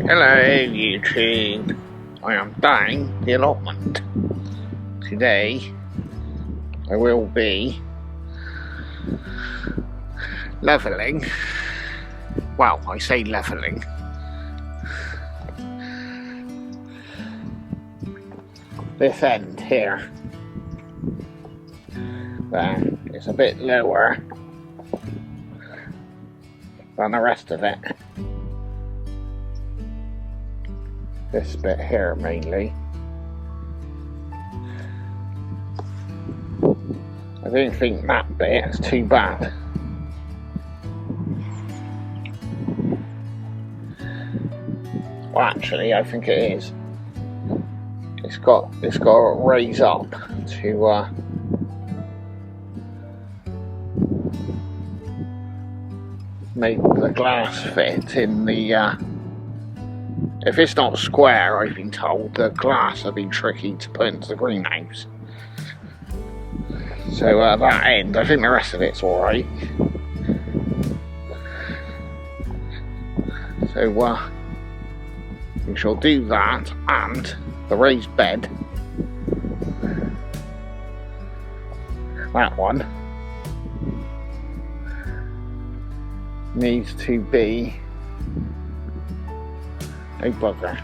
Hello YouTube, I am down the allotment. Today I will be levelling, well I say levelling, this end here. There, it's a bit lower than the rest of it. This bit here mainly. I don't think that bit is too bad. Well, actually, I think it is. It's got to raise up to make the glass fit in the. If it's not square, I've been told, the glass will be tricky to put into the greenhouse. So that end, I think the rest of it's alright. So we shall do that, and the raised bed. That one needs to be a bugger.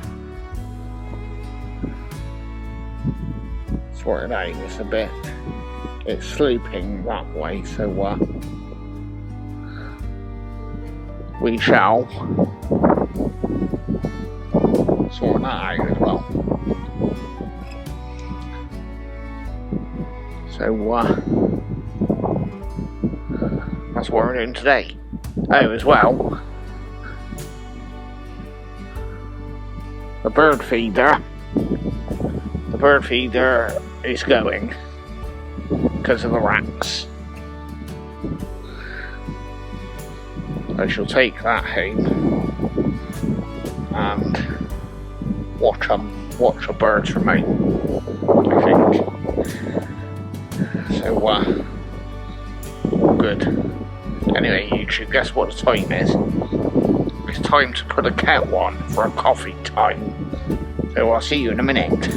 Sort it out, it's sloping that way, so we shall sort that out as well. So that's what we're doing today. Oh, as well, the bird feeder is going because of the rats. I shall take that home and watch the birds from home, I think. So all good. Anyway, YouTube, guess what the time is? It's time to put a kettle on for a coffee time. So I'll see you in a minute.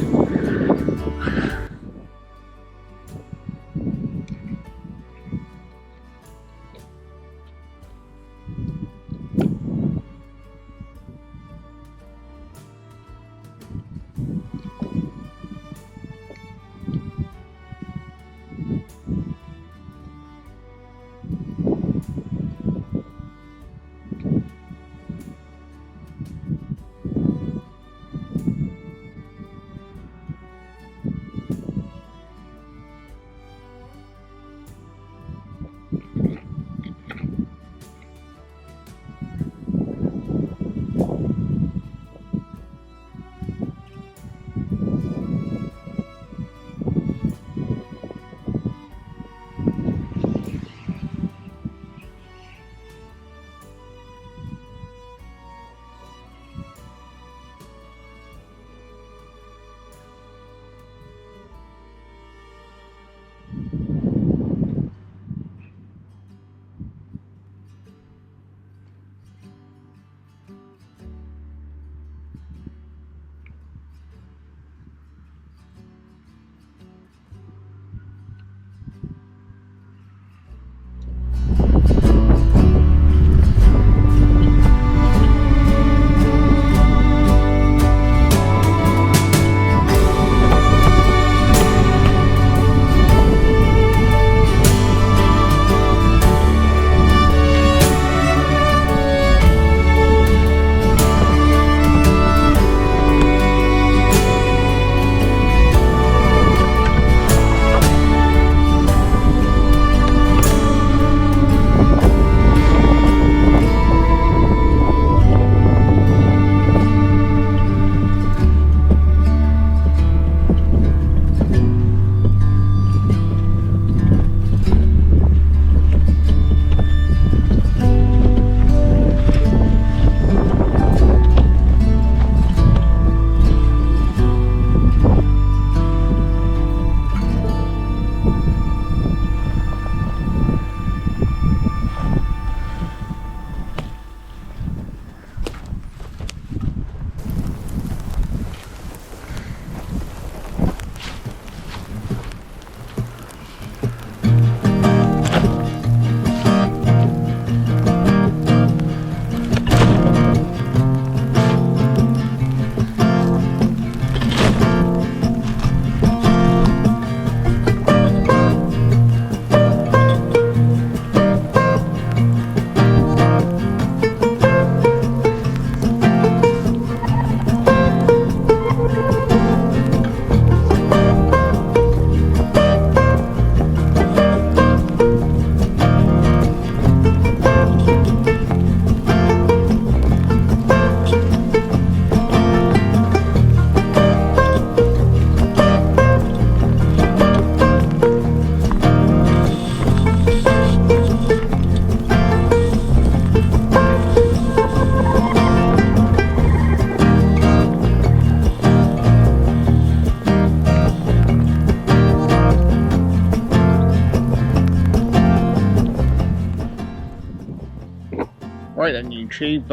Right then, YouTube,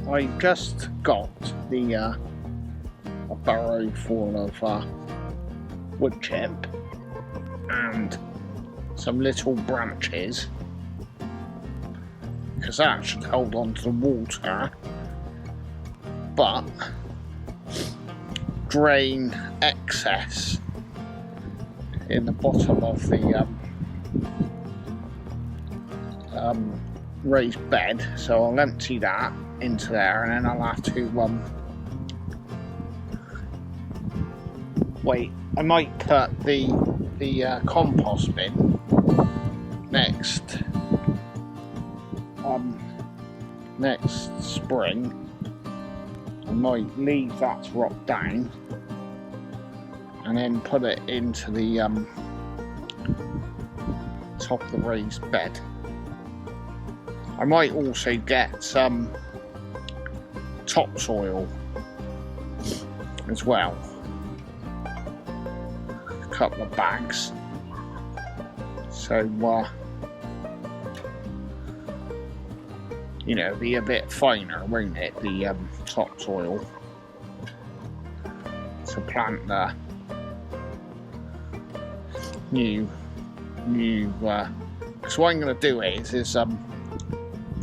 I just got the a barrow full of wood chip and some little branches, because that should hold on to the water, but drain excess in the bottom of the raised bed. So I'll empty that into there, and then I'll have to wait. I might put the compost bin next spring. I might leave that to rot down and then put it into the top of the raised bed. I might also get some topsoil as well, a couple of bags, so you know, be a bit finer, won't it, the topsoil, to plant the new because what I'm going to do is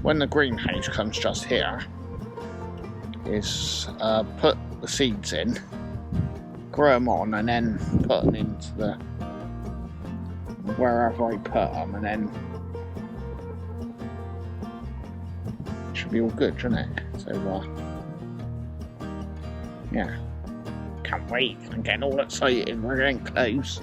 when the greenhouse comes just here, is put the seeds in, grow them on, and then put them into the wherever I put them, and then it should be all good, shouldn't it? So yeah, can't wait. I'm getting all excited. We're getting close.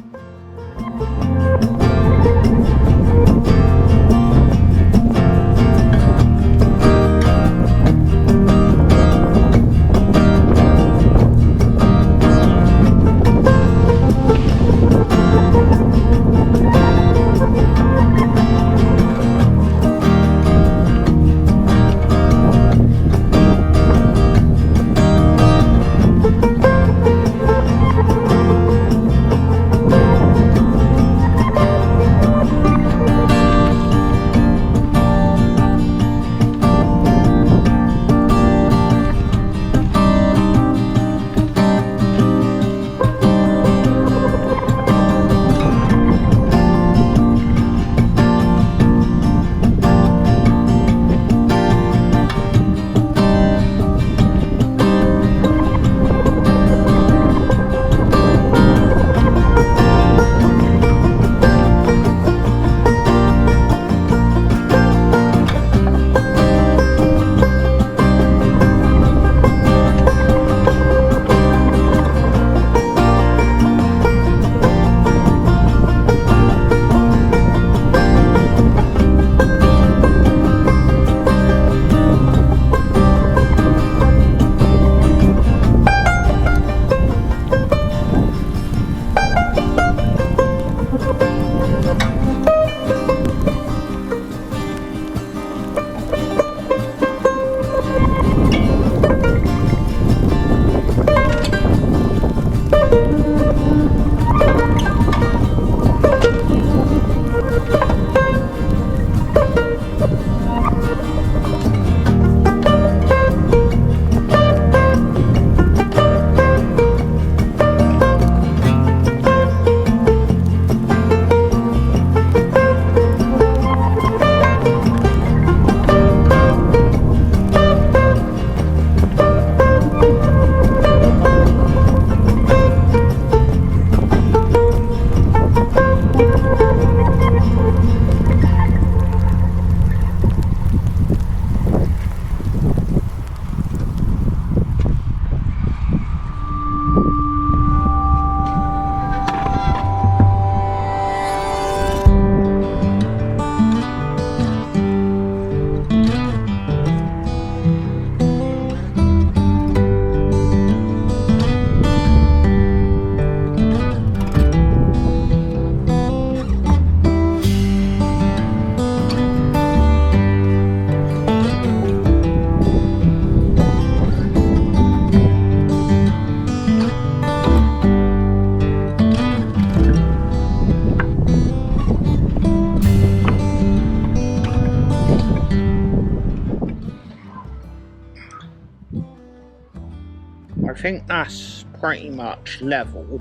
think that's pretty much level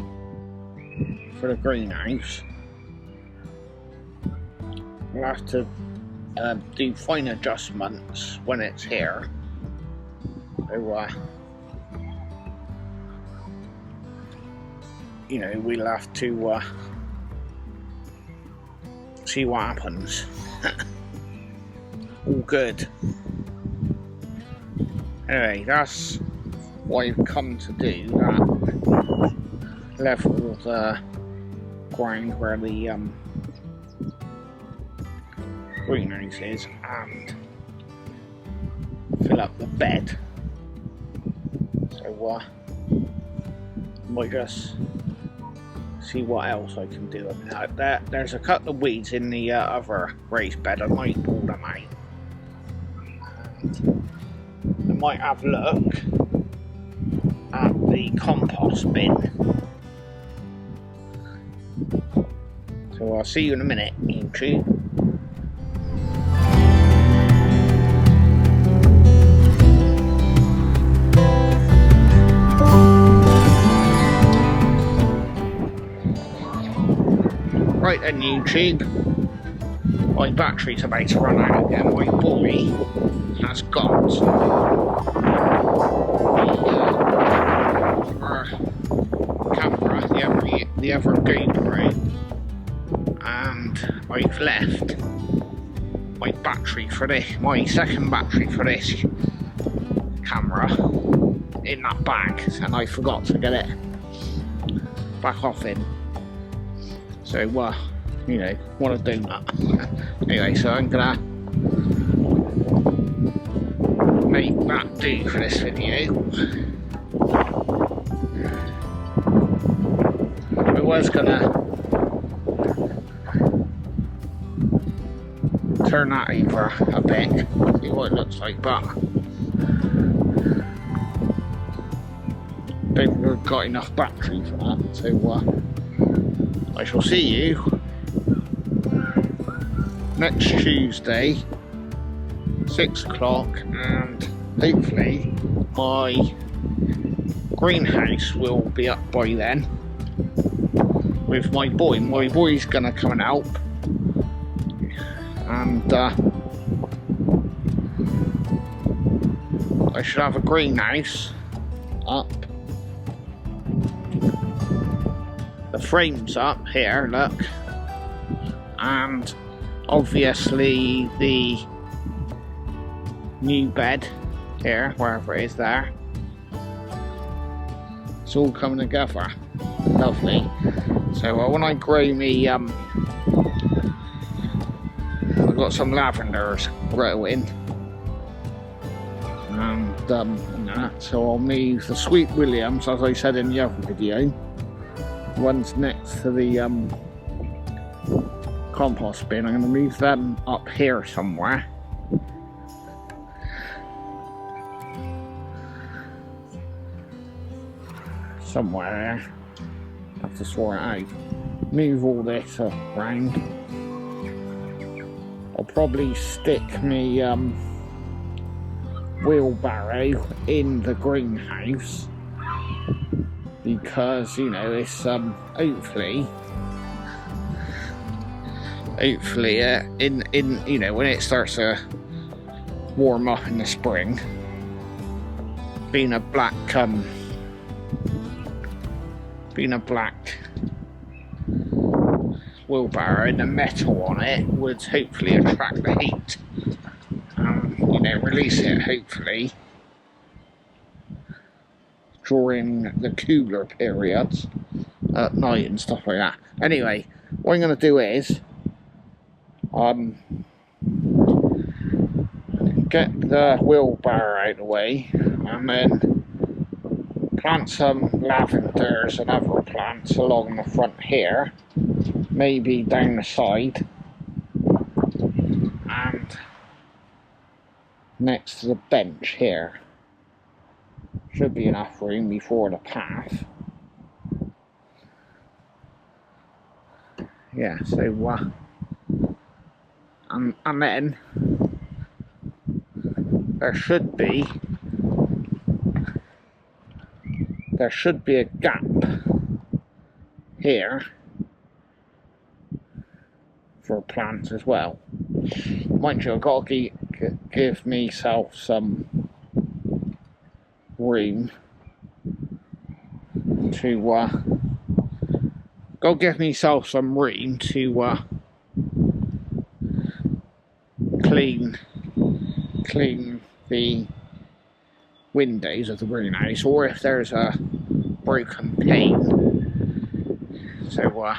for the greenhouse. We'll have to do fine adjustments when it's here. So, you know, we'll have to see what happens. All good. Anyway, that's what I've come to do, that level the ground where the greenhouse is and fill up the bed. So might just see what else I can do. I mean, there's a couple of weeds in the other raised bed. I might pull them out. And I might have a look at the compost bin. So I'll see you in a minute, YouTube. Right then, YouTube, my battery's about to run out again. My boy has got the camera, the other GoPro, and I've left my battery for this, my second battery for this camera in that bag, and I forgot to get it back off in. So, you know, what a donut. Anyway, so I'm gonna make that do for this video. I was gonna turn that over a bit, see what it looks like, but don't think we've got enough battery for that, so I shall see you next Tuesday, 6 o'clock, and hopefully my greenhouse will be up by then with my boy. My boy's gonna come and help, and I should have a greenhouse up. The frame's up here, look, and obviously the new bed here, wherever it is there, it's all coming together, lovely. So when I grow me, I've got some lavenders growing, and so I'll move the Sweet Williams, as I said in the other video. One's next to the compost bin. I'm going to move them up here somewhere. Somewhere there. Have to sort it out. Move all this around. I'll probably stick me wheelbarrow in the greenhouse, because, you know, it's hopefully in you know, when it starts to warm up in the spring, being a black wheelbarrow and the metal on it would hopefully attract the heat, you know, release it hopefully during the cooler periods at night and stuff like that. Anyway, what I'm going to do is get the wheelbarrow out of the way, and then plant some lavenders and other plants along the front here, maybe down the side, and next to the bench here. Should be enough room before the path. Yeah, so and then there should be there should be a gap here for plants as well. Mind you, I've got to give myself some room to clean the windows of the greenhouse, or if there's a broken pane. So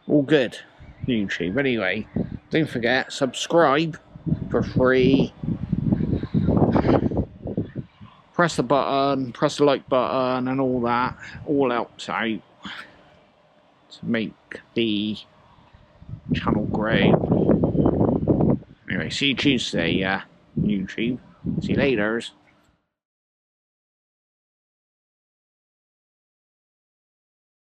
all good, YouTube. Anyway, don't forget, subscribe for free. Press the button, press the like button, and all that. All helps out to make the channel grow. Anyway, see you Tuesday, YouTube. See you later.